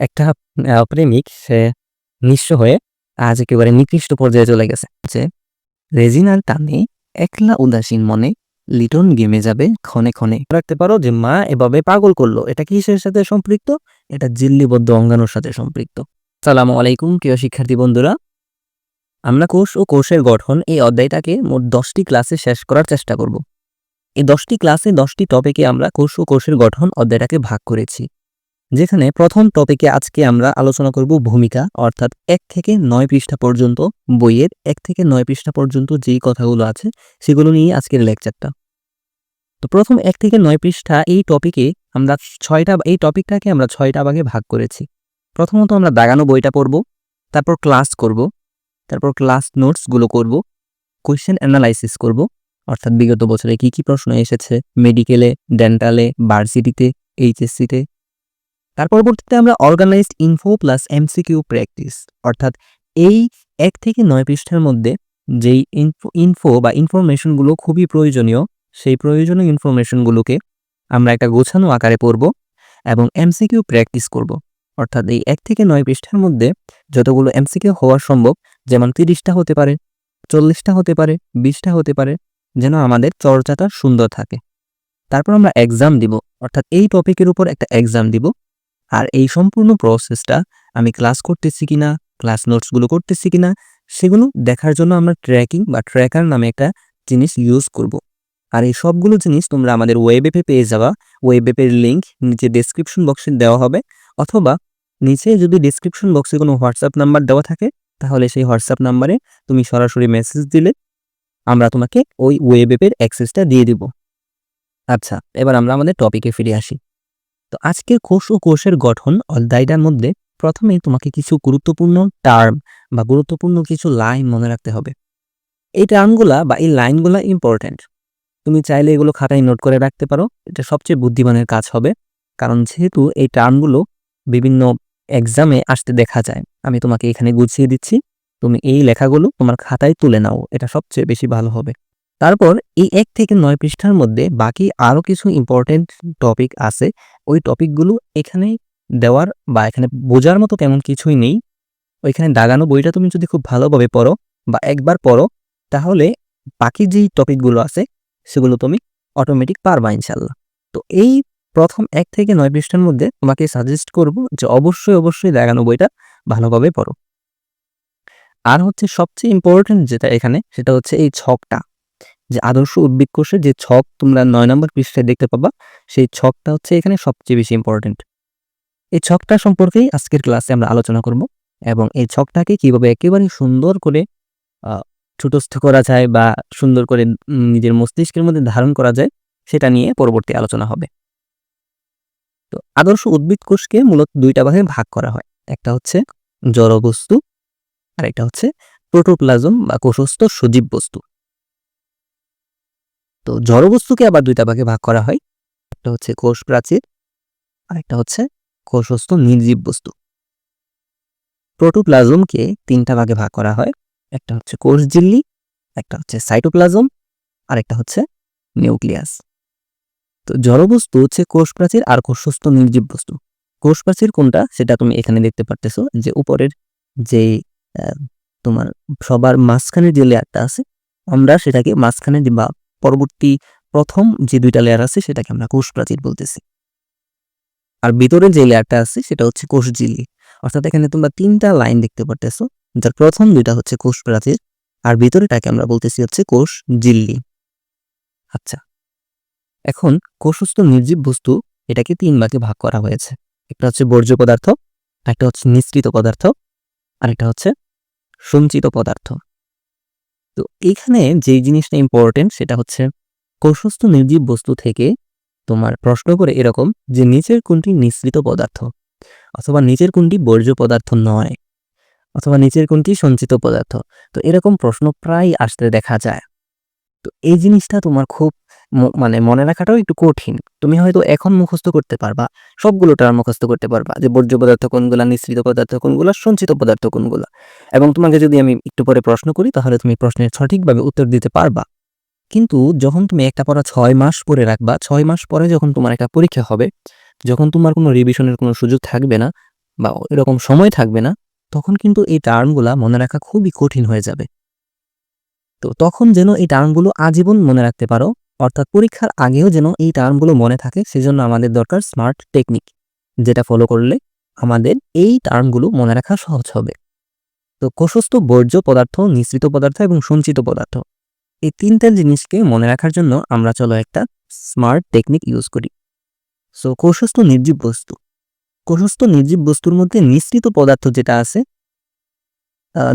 একটা প্রেমিক সে নিঃস্ব হয়ে আজ একেবারে নিকৃষ্ট পর্যায়ে চলে গেছে। যে রেজিনার টানে একলা উদাসীন মনে লিটন গেমে যাবে ক্ষণে ক্ষণে। রাখতে পারো যে মা এভাবে পাগল করলো, এটা কিসের সাথে সম্পৃক্ত? এটা জিল্লিবদ্ধ অঙ্গাণুর সাথে সম্পৃক্ত। সালামু আলাইকুম প্রিয় শিক্ষার্থী বন্ধুরা, আমরা কোষ ও কোষের গঠন এই অধ্যায়টাকে মোট 10টি ক্লাসে শেষ করার চেষ্টা করব। এই 10টি ক্লাসে 10টি টপিকে আমরা কোষ ও কোষের গঠন অধ্যায়টাকে ভাগ করেছি, যেখানে প্রথম টপিকে আজকে আমরা আলোচনা করব ভূমিকা, অর্থাৎ 1 থেকে 9 পৃষ্ঠা পর্যন্ত বইয়ের 1 থেকে 9 পৃষ্ঠা পর্যন্ত যেই কথাগুলো আছে সেগুলো নিয়ে আজকের লেকচারটা। তো প্রথম 1 থেকে 9 পৃষ্ঠা এই টপিকে আমরা এই টপিকটাকে আমরা 6টা ভাগে ভাগ করেছি। প্রথমত আমরা দাগানো বইটা পড়ব, তারপর ক্লাস করব, তারপর ক্লাস নোটসগুলো করব, কোয়েশ্চেন অ্যানালাইসিস করব, অর্থাৎ বিগত বছরে কি কি প্রশ্ন এসেছে মেডিকেলে, ডেন্টালে, ভার্সিটিতে, এইচএসসিতে। তার পরবর্তীতে আমরা organised info plus MCQ practice, অর্থাৎ এই 1 থেকে 9 পৃষ্ঠার মধ্যে যেই ইনফো বা ইনফরমেশনগুলো খুবই প্রয়োজনীয়, সেই প্রয়োজনীয় ইনফরমেশনগুলোকে আমরা একটা গোছানো আকারে পড়ব এবং এমসিকিউ প্র্যাকটিস করব। অর্থাৎ এই 1 থেকে 9 পৃষ্ঠার মধ্যে যতগুলো এমসিকিউ হওয়া সম্ভব, যেমন 30টা হতে পারে, 40টা হতে পারে, 20টা হতে পারে, যেন আমাদের চর্চাটা সুন্দর থাকে। তারপর আমরা এক্সাম দিব, অর্থাৎ এই টপিকের উপর একটা এক্সাম দিব। আর এই সম্পূর্ণ প্রসেসটা আমি ক্লাস করতেছি কিনা, ক্লাস নোটসগুলো করতেছি কিনা, সেগুলো দেখার জন্য আমরা ট্র্যাকিং বা ট্র্যাকার নামে একটা জিনিস ইউজ করব। আর এই সবগুলো জিনিস তোমরা আমাদের ওয়েব অ্যাপে পেয়ে যাবা। ওয়েব অ্যাপের লিঙ্ক নিচে ডেসক্রিপশন বক্সে দেওয়া হবে, অথবা নিচে যদি ডেসক্রিপশন বক্সে কোনো হোয়াটসঅ্যাপ নাম্বার দেওয়া থাকে তাহলে সেই হোয়াটসঅ্যাপ নাম্বারে তুমি সরাসরি মেসেজ দিলে আমরা তোমাকে ওই ওয়েব অ্যাপের অ্যাক্সেসটা দিয়ে দিব। আচ্ছা, এবার আমরা আমাদের টপিকে ফিরে আসি। তো আজকে কোষ ও কোষের গঠন অধ্যায়টার মধ্যে প্রথমেই তোমাকে কিছু গুরুত্বপূর্ণ টার্ম বা গুরুত্বপূর্ণ কিছু লাইন মনে রাখতে হবে। এই টার্মগুলা বা এই লাইনগুলা ইম্পর্ট্যান্ট। তুমি চাইলে এগুলো খাতায় নোট করে রাখতে পারো, এটা সবচেয়ে বুদ্ধিমানের কাজ হবে। কারণ যেহেতু এই টার্মগুলো বিভিন্ন এক্সামে আসতে দেখা যায়, আমি তোমাকে এখানে গুছিয়ে দিচ্ছি, তুমি এই লেখাগুলো তোমার খাতায় তুলে নাও, এটা সবচেয়ে বেশি ভালো হবে। তারপর এই 1 থেকে 9 পৃষ্ঠার মধ্যে বাকি আরও কিছু ইম্পর্টেন্ট টপিক আছে। ওই টপিকগুলো এখানে দেওয়ার বা এখানে বোঝার মতো তেমন কিছুই নেই। ওইখানে দাগানো বইটা তুমি যদি খুব ভালোভাবে পড়ো বা একবার পড়ো, তাহলে বাকি যেই টপিকগুলো আছে সেগুলো তুমি অটোমেটিক পারবা ইনশাল্লাহ। তো এই প্রথম 1 থেকে 9 পৃষ্ঠার মধ্যে তোমাকে সাজেস্ট করব যে অবশ্যই দাগানো বইটা ভালোভাবে পড়ো। আর হচ্ছে সবচেয়ে ইম্পর্টেন্ট যেটা এখানে, সেটা হচ্ছে এই ছকটা, যে আদর্শ উদ্ভিদ কোষের যে ছক তোমরা 9 নম্বর পৃষ্ঠায় দেখতে পাবা, সেই ছকটা হচ্ছে এখানে সবচেয়ে বেশি ইম্পর্টেন্ট। এই ছকটা সম্পর্কেই আজকের ক্লাসে আমরা আলোচনা করব এবং এই ছকটাকে কিভাবে একেবারে সুন্দর করে ঠুটস্থ করা যায় বা সুন্দর করে নিজের মস্তিষ্কের মধ্যে ধারণ করা যায়, সেটা নিয়ে পরবর্তী আলোচনা হবে। তো আদর্শ উদ্ভিদ কোষকে মূলত 2টা ভাগে ভাগ করা হয়। একটা হচ্ছে জড়বস্তু আর একটা হচ্ছে প্রোটোপ্লাজম বা কোষস্থ সজীব বস্তু। তো জড়বস্তুকে আবার 2টা ভাগে ভাগ করা হয়, একটা হচ্ছে কোষ প্রাচীর আর একটা হচ্ছে কোষস্থ নির্জীব বস্তু। প্রোটোপ্লাজমকে 3টা ভাগে ভাগ করা হয়, একটা হচ্ছে কোষ ঝিল্লি, একটা হচ্ছে সাইটোপ্লাজম আর একটা হচ্ছে নিউক্লিয়াস। তো জড়বস্তু হচ্ছে কোষ প্রাচীর আর কোষস্থ নির্জীব বস্তু। কোষ প্রাচীর কোনটা সেটা তুমি এখানে দেখতে পারতেছো, যে উপরের যে তোমার সবার মাঝখানে যে লেয়ারটা আছে, আমরা সেটাকে মাঝখানে বা পরবর্তী প্রথম যে 2টা লেয়ার আছে সেটাকে আমরা কোষ প্রাচীর বলতেছি। আর ভিতরে যে লেয়ারটা আছে সেটা হচ্ছে কোষ ঝিল্লি। অর্থাৎ এখানে তোমরা 3টা লাইন দেখতে পারতেছো, যার প্রথম 2টা হচ্ছে কোষ প্রাচীর আর ভিতরেটাকে আমরা বলতেছি হচ্ছে কোষ ঝিল্লি। আচ্ছা, এখন কোষস্থ নির্জীব বস্তু এটাকে 3 ভাগে ভাগ করা হয়েছে। একটা হচ্ছে বর্জ্য পদার্থ, একটা হচ্ছে নিঃসৃত পদার্থ আর একটা হচ্ছে সঞ্চিত পদার্থ। তো এখানে যেই জিনিসটা ইম্পর্টেন্ট সেটা হচ্ছে কোষস্থ নির্জীব বস্তু থেকে তোমার প্রশ্ন করে এরকম যে নিচের কোনটি নিঃসৃত পদার্থ, অথবা নিচের কোনটি বর্জ্য পদার্থ নয়, অথবা নিচের কোনটি সঞ্চিত পদার্থ। তো এরকম প্রশ্ন প্রায় আসতে দেখা যায়। তো এই জিনিসটা তোমার খুব মানে মনে রাখাটাও একটু কঠিন। তুমি হয়তো এখন মুখস্থ করতে পারবা, সবগুলো টার্ম মুখস্থ করতে পারবা, যে বর্জ্য পদার্থ কোনগুলা, নিঃসৃত পদার্থ কোনগুলা, সঞ্চিত পদার্থ কোনগুলা। এবং তোমাকে যদি আমি একটু পরে প্রশ্ন করি তাহলে তুমি প্রশ্নের সঠিকভাবে উত্তর দিতে পারবা। কিন্তু যখন তুমি একটা পড়া 6 মাস পরে রাখবা, 6 মাস পরে যখন তোমার একটা পরীক্ষা হবে, যখন তোমার কোনো রিভিশনের কোনো সুযোগ থাকবে না, বা এরকম সময় থাকবে না, তখন কিন্তু এই টার্মগুলা মনে রাখা খুবই কঠিন হয়ে যাবে। তো তখন যেন এই টার্মগুলো আজীবন মনে রাখতে পারো, অর্থাৎ পরীক্ষার আগেও যেন এই টার্মগুলো মনে থাকে, সেজন্য আমাদের দরকার স্মার্ট টেকনিক, যেটা ফলো করলে আমাদের এই টার্মগুলো মনে রাখা সহজ হবে। তো কোষস্থ বর্জ্য পদার্থ, নিঃসৃত পদার্থ এবং সঞ্চিত পদার্থ, এই তিনটা জিনিসকে মনে রাখার জন্য আমরা চলো একটা স্মার্ট টেকনিক ইউজ করি। সো কোষস্থ নির্জীব বস্তু, কোষস্থ নির্জীব বস্তুর মধ্যে নিঃসৃত পদার্থ যেটা আছে,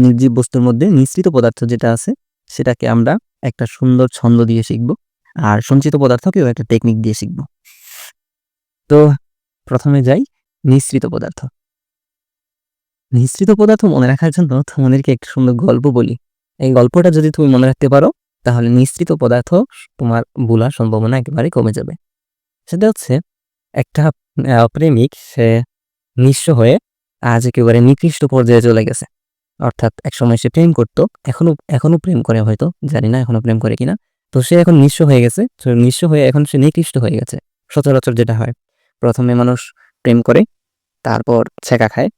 নির্জীব বস্তুর মধ্যে নিঃসৃত পদার্থ যেটা আছে সেটাকে আমরা একটা সুন্দর ছন্দ দিয়ে শিখব, আর সঞ্চিত পদার্থকেও একটা টেকনিক দিয়ে শিখব। তো প্রথমে যাই নিঃসৃত পদার্থ। নিঃসৃত পদার্থ মনে রাখার জন্য তোমাদেরকে একটা সুন্দর গল্প বলি। এই গল্পটা যদি তুমি মনে রাখতে পারো, তাহলে নিঃসৃত পদার্থ তোমার ভোলার সম্ভাবনা একেবারে কমে যাবে। সেটা হচ্ছে, একটা প্রেমিক, সে নিঃস্ব হয়ে আজ একেবারে নিকৃষ্ট পর্যায়ে চলে গেছে। অর্থাৎ একসময় সে প্রেম করত, এখনো প্রেম করে, হয়তো জানি না এখনো প্রেম করে কিনা। তো সে এখন নিঃস্ব হয়ে গেছে, নিঃস্ব হয়ে এখন সে নিকৃষ্ট হয়ে গেছে। সচরাচর যেটা হয়, প্রথমে মানুষ প্রেম করে, তারপর ছেঁকা খায়,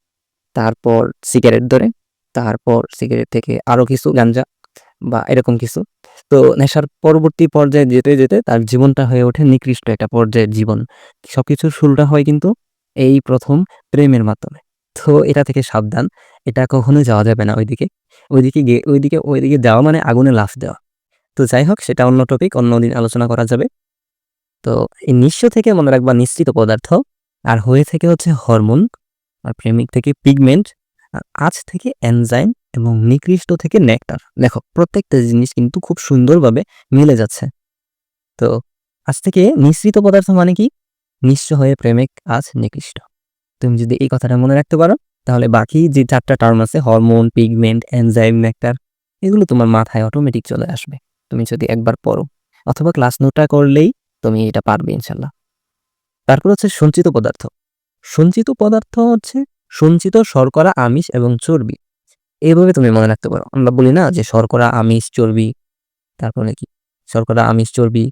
তারপর সিগারেট ধরে, তারপর সিগারেট থেকে আরো কিছু গাঞ্জা বা এরকম কিছু। তো নেশার পরবর্তী পর্যায়ে যেতে যেতে তার জীবনটা হয়ে ওঠে নিকৃষ্ট একটা পর্যায়ের জীবন। সবকিছুর শুরুটা হয় কিন্তু এই প্রথম প্রেমের মাধ্যমে। তো এটা থেকে সাবধান, এটা কখনোই যাওয়া যাবে না ওইদিকে। ওইদিকে যাওয়া মানে আগুনে লাফ দেওয়া। তো যাই হোক, সেটা অন্য টপিক, অন্যদিন আলোচনা করা যাবে। তো এই নিঃস্ব থেকে মনে রাখবা নিঃসৃত পদার্থ, আর হয়ে থেকে হচ্ছে হরমোন, আর প্রেমিক থেকে পিগমেন্ট, আর আজ থেকে এনজাইম, এবং নিকৃষ্ট থেকে নেকটার। দেখো, প্রত্যেকটা জিনিস কিন্তু খুব সুন্দরভাবে মিলে যাচ্ছে। তো আজ থেকে নিঃসৃত পদার্থ মানে কি? নিঃস্ব হয়ে প্রেমিক আজ নিকৃষ্ট। তুমি যদি এই কথাটা মনে রাখতে পারো, তাহলে বাকি যে 4টা টার্ম আছে, হরমোন, পিগমেন্ট, এনজাইম, নেকটার, এগুলো তোমার মাথায় অটোমেটিক চলে আসবে তুমি যদি একবার পড়ো, অথবা ক্লাস নোটটা করলেই তুমি এটা পারবে ইনশাল্লাহ। তারপর হচ্ছে সঞ্চিত পদার্থ। সঞ্চিত পদার্থ হচ্ছে সঞ্চিত শর্করা, আমিষ এবং চর্বি। এইভাবে তুমি মনে রাখতে পারো। আমরা বলি না যে শর্করা, আমিষ, চর্বি, তারপরে কি শর্করা, আমিষ, চর্বি,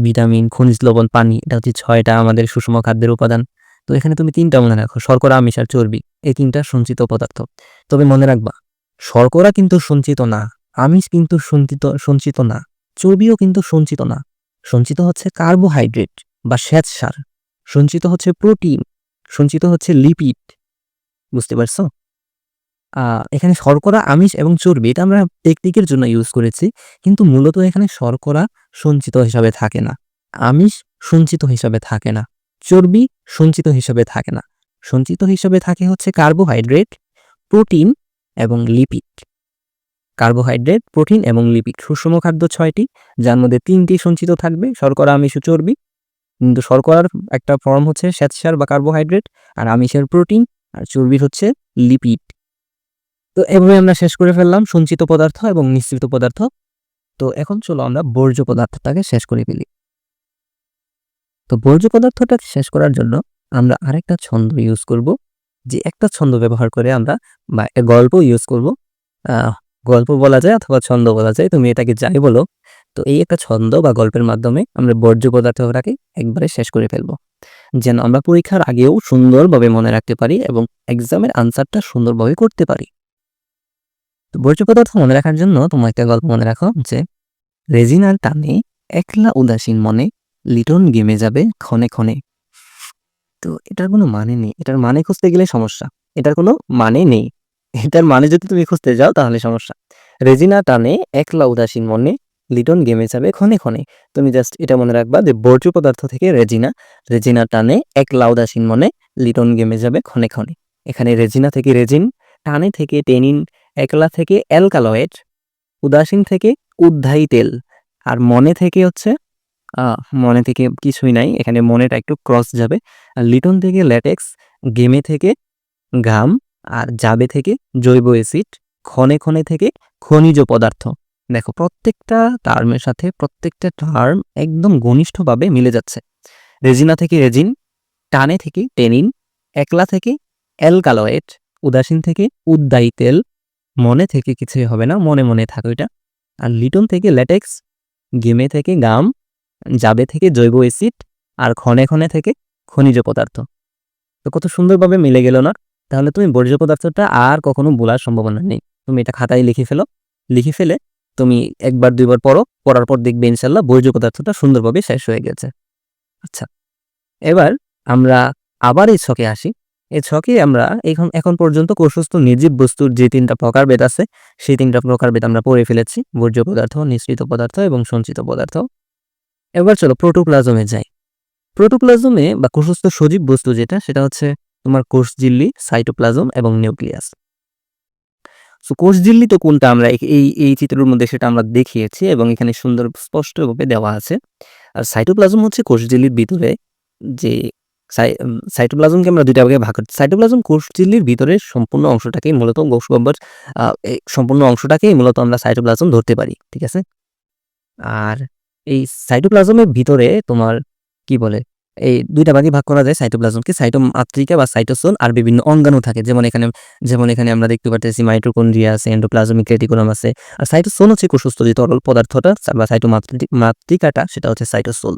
ভিটামিন, খনিজ লবণ, পানি, এটা হচ্ছে 6টা আমাদের সুষম খাদ্যের উপাদান। তো এখানে তুমি 3টা মনে রাখো, শর্করা, আমিষ আর চর্বি, এই 3টা সঞ্চিত পদার্থ। তবে মনে রাখবা, শর্করা কিন্তু সঞ্চিত না, আমিষ কিন্তু সঞ্চিত না, চর্বিও কিন্তু সঞ্চিত না। সঞ্চিত হচ্ছে কার্বোহাইড্রেট বা শ্বেতসার, সঞ্চিত হচ্ছে প্রোটিন, সঞ্চিত হচ্ছে লিপিড। বুঝতে পারছো? এখানে শর্করা, আমিষ এবং চর্বি এটা আমরা টেকনিকের জন্য ইউজ করেছি, কিন্তু মূলত এখানে শর্করা সঞ্চিত হিসাবে থাকে না, আমিষ সঞ্চিত হিসাবে থাকে না, চর্বি সঞ্চিত হিসাবে থাকে না। সঞ্চিত হিসাবে থাকে হচ্ছে কার্বোহাইড্রেট, প্রোটিন এবং লিপিড। কার্বোহাইড্রেট, প্রোটিন এবং লিপিড, সুষম খাদ্য 6টি, যার মধ্যে 3টি সঞ্চিত থাকবে, শর্করা, আমিষ ও চর্বি। কিন্তু শর্করার একটা ফর্ম হচ্ছে শ্বেতসার বা কার্বোহাইড্রেট, আর আমিষের প্রোটিন, আর চর্বির হচ্ছে লিপিড। তো এভাবে আমরা শেষ করে ফেললাম সঞ্চিত পদার্থ এবং নিঃসৃত পদার্থ। তো এখন চলো আমরা বর্জ্য পদার্থটাকে শেষ করে ফেলি। তো বর্জ্য পদার্থটাকে শেষ করার জন্য আমরা আরেকটা ছন্দ ইউজ করব, যে একটা ছন্দ ব্যবহার করে আমরা, বা একটা গল্প ইউজ করব। গল্প বলা যায় অথবা ছন্দ বলা যায়, তুমি এটাকে যাই বলো। তো এই একটা ছন্দ বা গল্পের মাধ্যমে আমরা বর্জ্য পদার্থটাকে একবারে শেষ করে ফেলবো, যেন আমরা পরীক্ষার আগেও সুন্দরভাবে মনে রাখতে পারি এবং এক্সামের আনসারটা সুন্দরভাবে করতে পারি। তো বর্জ্য পদার্থ মনে রাখার জন্য তোমার একটা গল্প মনে রাখো, যে রেজিনার টানে একলা উদাসীন মনে লিটন গেমে যাবে ক্ষণে ক্ষণে। তো এটার কোনো মানে নেই, এটার মানে খুঁজতে গেলে সমস্যা। এটার কোনো মানে নেই, এটার মানে যদি তুমি খুঁজতে যাও তাহলে সমস্যা। রেজিনা টানে একলা উদাসীন মনে লিটন গেমে যাবে ক্ষণে ক্ষণে। তুমি জাস্ট এটা মনে রাখবা যে বর্জ্য পদার্থ থেকে রেজিনা, রেজিনা টানে একলা উদাসীন মনে লিটন গেমে যাবে ক্ষণে ক্ষণে। এখানে রেজিনা থেকে রেজিন, টানে থেকে টেনিন, একলা থেকে অ্যালকালয়েড, উদাসীন থেকে উদ্ধায়ী তেল, আর মনে থেকে হচ্ছে মনে থেকে কিছুই নাই, এখানে মনেটা একটু ক্রস যাবে। আর লিটন থেকে ল্যাটেক্স, গেমে থেকে ঘাম, আর যাবে থেকে জৈব অ্যাসিড, ক্ষণে ক্ষণে থেকে খনিজ পদার্থ। দেখো, প্রত্যেকটা টার্মের সাথে প্রত্যেকটা টার্ম একদম ঘনিষ্ঠভাবে মিলে যাচ্ছে। রেজিনা থেকে রেজিন, টানে থেকে টেনিন, একলা থেকে অ্যালকালয়েড, উদাসীন থেকে উদ্দায়ী তেল, মনে থেকে কিছুই হবে না, মনে মনে থাকে ওইটা। আর লিটন থেকে ল্যাটেক্স, গেমে থেকে গাম, যাবে থেকে জৈব অ্যাসিড, আর ক্ষণে ক্ষণে থেকে খনিজ পদার্থ। তো কত সুন্দরভাবে মিলে গেল না? তাহলে তুমি বর্জ্য পদার্থটা আর কখনো ভোলার সম্ভাবনা নেই। তুমি এটা খাতায় লিখে ফেলো, লিখে ফেলে তুমি ১ বার ২ বার পড়ো, পড়ার পর দেখবে ইনশাআল্লাহ বর্জ্য পদার্থটা সুন্দরভাবে শেষ হয়ে গেছে। আচ্ছা, এবার আমরা আবার এই ছকে আসি। এই ছকে আমরা এখন পর্যন্ত কোষস্থ নির্জীব বস্তুর যে ৩ টা প্রকারভেদ আছে, সেই ৩ টা প্রকারভেদ আমরা পড়ে ফেলেছি। বর্জ্য পদার্থ, নিঃসৃত পদার্থ এবং সঞ্চিত পদার্থ। এবার চলো প্রোটোপ্লাজমে যাই। প্রোটোপ্লাজমে বা কোষস্থ সজীব বস্তু যেটা, সেটা হচ্ছে তোমার কোষঝিল্লি, সাইটোপ্লাজম এবং নিউক্লিয়াস। সো কোষঝিল্লি তো কোনটা আমরা এই চিত্রের মধ্যে সেটা আমরা দেখিয়েছি এবং এখানে সুন্দর স্পষ্টভাবে দেওয়া আছে। আর সাইটোপ্লাজম হচ্ছে কোষঝিল্লির ভিতরে যে সাইটোপ্লাজমকে আমরা ২ টা ভাগে ভাগ করছি। সাইটোপ্লাজম কোষঝিল্লির ভিতরের সম্পূর্ণ অংশটাকেই মূলত এই সম্পূর্ণ অংশটাকেই মূলত আমরা সাইটোপ্লাজম ধরতে পারি। ঠিক আছে? আর এই সাইটোপ্লাজমের ভিতরে তোমার কি বলে, এই ২ টা ভাগে ভাগ করা যায় সাইটোপ্লাজমকে। সাইটোমাত্রিকা বা সাইটোসোল আর বিভিন্ন অঙ্গাণু থাকে। যেমন এখানে আমরা দেখতে পারতেছি মাইটোকন্ড্রিয়া আছে, এন্ডোপ্লাজমিক রেটিকুলাম আছে। আর সাইটোসোল হচ্ছে কোষস্থ যে তরল পদার্থটা বা সাইটোমাত্রিকাটা, সেটা হচ্ছে সাইটোসোল।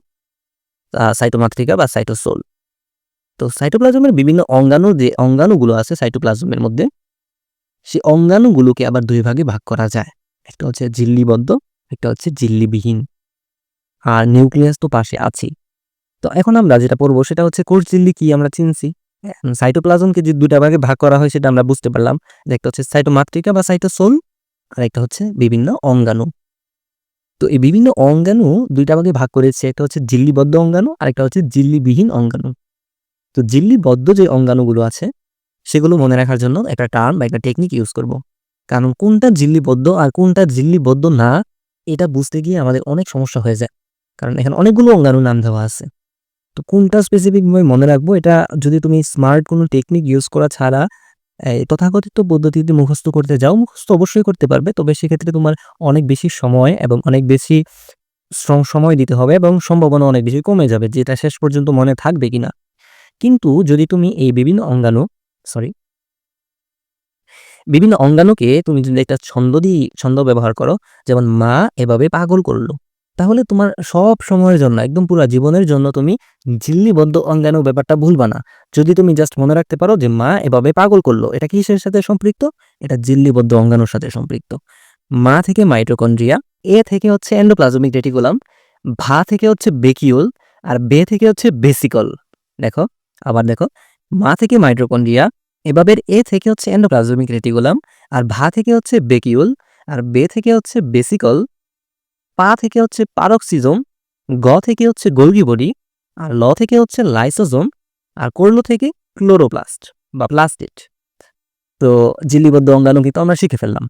সাইটোমাত্রিকা বা সাইটোসোল। তো সাইটোপ্লাজমের বিভিন্ন যে অঙ্গাণুগুলো আছে সাইটোপ্লাজমের মধ্যে, সেই অঙ্গাণুগুলোকে আবার ২ ভাগে ভাগ করা যায়। একটা হচ্ছে ঝিল্লিবদ্ধ, একটা হচ্ছে ঝিল্লিবিহীন। আর নিউক্লিয়াস তো পাশে আছেই। তো এখন আমরা যেটা পড়বো সেটা হচ্ছে কোষঝিল্লি কি আমরা চিনছি। সাইটোপ্লাজমকে যে ২ টা ভাগে ভাগ করা হয় সেটা আমরা বুঝতে পারলাম। যে একটা হচ্ছে সাইটোমাত্রিকা বা সাইটোসোল, আর একটা হচ্ছে বিভিন্ন অঙ্গাণু। তো এই বিভিন্ন অঙ্গাণু ২ টা ভাগে ভাগ করেছে। একটা হচ্ছে ঝিল্লিবদ্ধ অঙ্গাণু, আরেকটা হচ্ছে ঝিল্লিবিহীন অঙ্গাণু। তো ঝিল্লিবদ্ধ যে অঙ্গাণুগুলো আছে সেগুলো মনে রাখার জন্য একটা টার্ম বা একটা টেকনিক ইউজ করব। কারণ কোনটা ঝিল্লিবদ্ধ আর কোনটা ঝিল্লিবদ্ধ না, এটা বুঝতে গিয়ে আমাদের অনেক সমস্যা হয়ে যায়। কারণ এখানে অনেকগুলো অঙ্গাণুর নাম দেওয়া আছে। তো কোনটা স্পেসিফিকভাবে মনে রাখবো, এটা যদি তুমি স্মার্ট কোনো টেকনিক ইউজ করা ছাড়া তথাকথিত পদ্ধতিতে মুখস্থ করতে যাও, মুখস্থ অবশ্যই করতে পারবে। তবে সেক্ষেত্রে তোমার অনেক বেশি সময় এবং অনেক বেশি সময় দিতে হবে এবং সম্ভাবনা অনেক বেশি কমে যাবে যে এটা শেষ পর্যন্ত মনে থাকবে কিনা। কিন্তু যদি তুমি এই বিভিন্ন অঙ্গাণুকে তুমি যদি একটা ছন্দ ব্যবহার করো, যেমন মা এভাবে পাগল করলো, তাহলে তোমার সব সময়ের জন্য একদম পুরা জীবনের জন্য তুমি ঝিল্লিবদ্ধ অঙ্গাণু ব্যাপারটা ভুলবা না। যদি তুমি জাস্ট মনে রাখতে পারো যে মা এভাবে পাগল করলো, এটা কিসের সাথে সম্পৃক্ত? এটা ঝিল্লিবদ্ধ অঙ্গাণুর সাথে সম্পৃক্ত। মা থেকে মাইটোকন্ড্রিয়া, এ থেকে হচ্ছে এন্ডোপ্লাজমিক রেটিকুলাম, ভা থেকে হচ্ছে বেকিউল, আর বে থেকে হচ্ছে বেসিকল। দেখো, আবার দেখো, মা থেকে মাইটোকন্ড্রিয়া, এভাবে এ থেকে হচ্ছে এন্ডোপ্লাজমিক রেটিকুলাম, আর ভা থেকে হচ্ছে বেকিউল, আর বে থেকে হচ্ছে বেসিকল, পা থেকে হচ্ছে পারক্সিজম, গ থেকে হচ্ছে গোলগি বডি, আর ল থেকে হচ্ছে লাইসোজোম, আর করলো থেকে ক্লোরোপ্লাস্ট বা প্লাস্টিড। তো ঝিল্লিবদ্ধ অঙ্গাণু কিন্তু আমরা শিখে ফেললাম।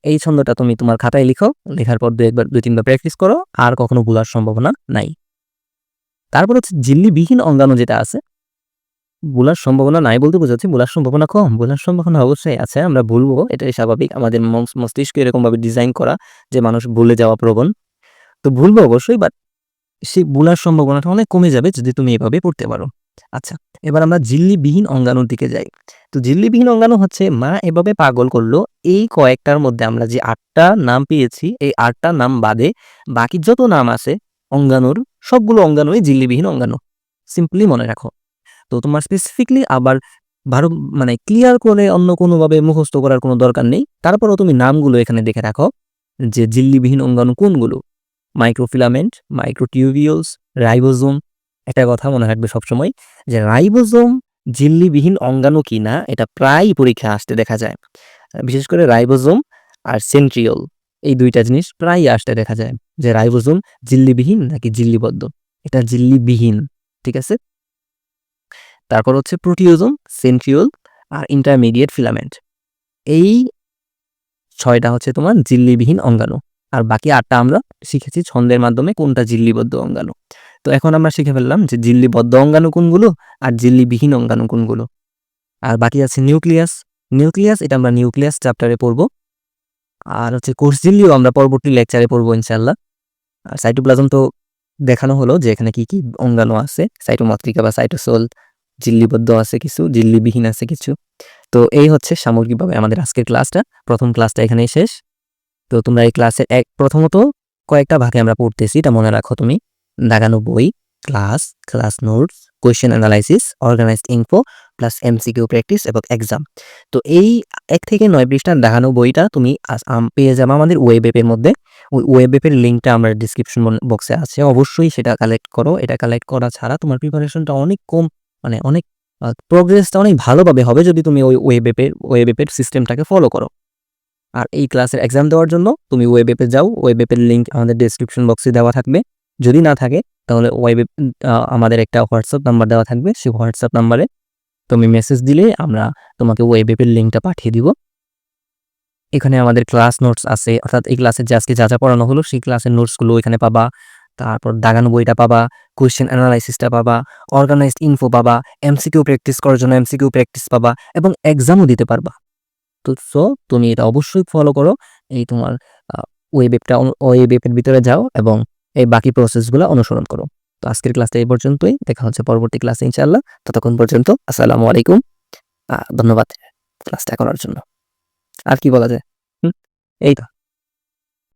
এই ছন্দটা তুমি তোমার খাতায় লিখো, লেখার পর ২-৩ বার প্র্যাকটিস করো, আর কখনো ভুলার সম্ভাবনা নাই। তারপর হচ্ছে ঝিল্লিবিহীন অঙ্গাণু যেটা আছে, ভুলার সম্ভাবনা নাই বলতে বোঝাচ্ছি ভুলার সম্ভাবনা কম। ভুলার সম্ভাবনা অবশ্যই আছে, আমরা ভুলবো, এটাই স্বাভাবিক। আমাদের মস্তিষ্ক এরকমভাবে ডিজাইন করা যে মানুষ ভুলে যাওয়া প্রবণ। তো ভুলবো অবশ্যই, বাট সেই ভুলার সম্ভাবনাটা অনেক কমে যাবে যদি তুমি এভাবে পড়তে পারো। আচ্ছা, এবার আমরা ঝিল্লিবিহীন অঙ্গাণুর দিকে যাই। তো ঝিল্লিবিহীন অঙ্গাণু হচ্ছে মা এভাবে পাগল করলো, এই কয়েকটার মধ্যে আমরা যে ৮টা নাম পেয়েছি, এই ৮টা নাম বাদে বাকি যত নাম আছে অঙ্গাণুর, সবগুলো অঙ্গাণুই ঝিল্লিবিহীন অঙ্গাণু। সিম্পলি মনে রাখো। তো তোমার স্পেসিফিকলি আবার ভালো ক্লিয়ার করে অন্য কোনোভাবে মুখস্থ করার কোনো দরকার নেই। তারপরেও তুমি নামগুলো এখানে দেখে রাখো যে ঝিল্লিবিহীন অঙ্গাণু কোনগুলো। Microfilament, microtubules, ribosome. একটা কথা মনে রাখবে সবসময় যে রাইবোজোম ঝিল্লিবিহীন অঙ্গাণু কিনা এটা প্রায় পরীক্ষায় আসতে দেখা যায়। বিশেষ করে রাইবোজোম আর সেন্ট্রিওল, এই ২টা জিনিস প্রায় আসতে দেখা যায় যে রাইবোজোম ঝিল্লিবিহীন নাকি ঝিল্লিবদ্ধ। এটা ঝিল্লিবিহীন, ঠিক আছে। তারপর হচ্ছে প্রোটিওজোম, সেন্ট্রিওল আর ইন্টারমিডিয়েট ফিলামেন্ট। এই ৬টা হচ্ছে তোমার ঝিল্লিবিহীন অঙ্গাণু। আর বাকি ৮টা আমরা শিখেছি ছন্দের মাধ্যমে কোনটা ঝিল্লিবদ্ধ অঙ্গাণু। তো এখন আমরা শিখে ফেললাম যে ঝিল্লিবদ্ধ অঙ্গাণু কোনগুলো আর ঝিল্লিবিহীন অঙ্গাণু কোনগুলো। আর বাকি আছে নিউক্লিয়াস। এটা আমরা নিউক্লিয়াস চ্যাপ্টারে পড়বো। আর হচ্ছে কোষঝিল্লিও আমরা পরবর্তী লেকচারে পড়বো ইনশাআল্লাহ। আর সাইটোপ্লাজম তো দেখানো হলো যে এখানে কি কি অঙ্গাণু আছে, সাইটোমাত্রিকা বা সাইটোসোল, ঝিল্লিবদ্ধ আছে কিছু, ঝিল্লিবিহীন আছে কিছু। তো এই হচ্ছে সামগ্রিকভাবে আমাদের আজকের ক্লাসটা। প্রথম ক্লাসটা এখানেই শেষ। তো তোমরা এই ক্লাসে প্রথমত কয়েকটা ভাগে আমরা পড়তেছি, এটা মনে রাখো তুমি। দাগানো বই, class notes, question analysis, organised info, plus MCQ practice এবং এক্সাম। তো এই 1 থেকে 9 পৃষ্ঠার দেখানো বইটা তুমি পেয়ে যাবে আমাদের ওয়েব অ্যাপের মধ্যে। ওই ওয়েব অ্যাপের লিঙ্কটা আমার ডিসক্রিপশন বক্সে আছে। অবশ্যই সেটা কালেক্ট করো। এটা কালেক্ট করা ছাড়া তোমার প্রিপারেশনটা অনেক কম, মানে অনেক প্রোগ্রেসটা অনেক ভালোভাবে হবে যদি তুমি ওই ওয়েব অ্যাপের সিস্টেমটাকে ফলো করো। আর এই ক্লাসের এক্সাম দেওয়ার জন্য তুমি ওয়েব অ্যাপে যাও। ওয়েব অ্যাপের লিঙ্ক আমাদের ডেসক্রিপশন বক্সে দেওয়া থাকবে। যদি না থাকে তাহলে ওয়েব আমাদের একটা হোয়াটসঅ্যাপ নাম্বার দেওয়া থাকবে। সেই হোয়াটসঅ্যাপ নাম্বারে তুমি মেসেজ দিলে আমরা তোমাকে ওয়েব অ্যাপের লিঙ্কটা পাঠিয়ে দিব। এখানে আমাদের ক্লাস নোটস আছে, অর্থাৎ এই ক্লাসে যে আজকে যা যা পড়ানো হলো সেই ক্লাসের নোটসগুলো এখানে পাবা। তারপর দাগানো বইটা পাবা, কোয়েশ্চেন অ্যানালাইসিসটা পাবা, অর্গানাইজড ইনফো পাবা, এমসিকিউ প্র্যাকটিস করার জন্য এমসিকিউ প্র্যাকটিস পাবা এবং এক্সামও দিতে পারবা। তো তুমি এটা অবশ্যই ফলো করো। এই তোমার ওয়েব অ্যাপের ভিতরে যাও এবং এই বাকি প্রসেসগুলো অনুসরণ করো। তো আজকের ক্লাসটা এই পর্যন্তই। দেখা হচ্ছে পরবর্তী ক্লাসে ইনশাআল্লাহ। ততক্ষণ পর্যন্ত আসসালামু আলাইকুম। ধন্যবাদ ক্লাসটা করার জন্য। আর কি বলা যায়? এই তো।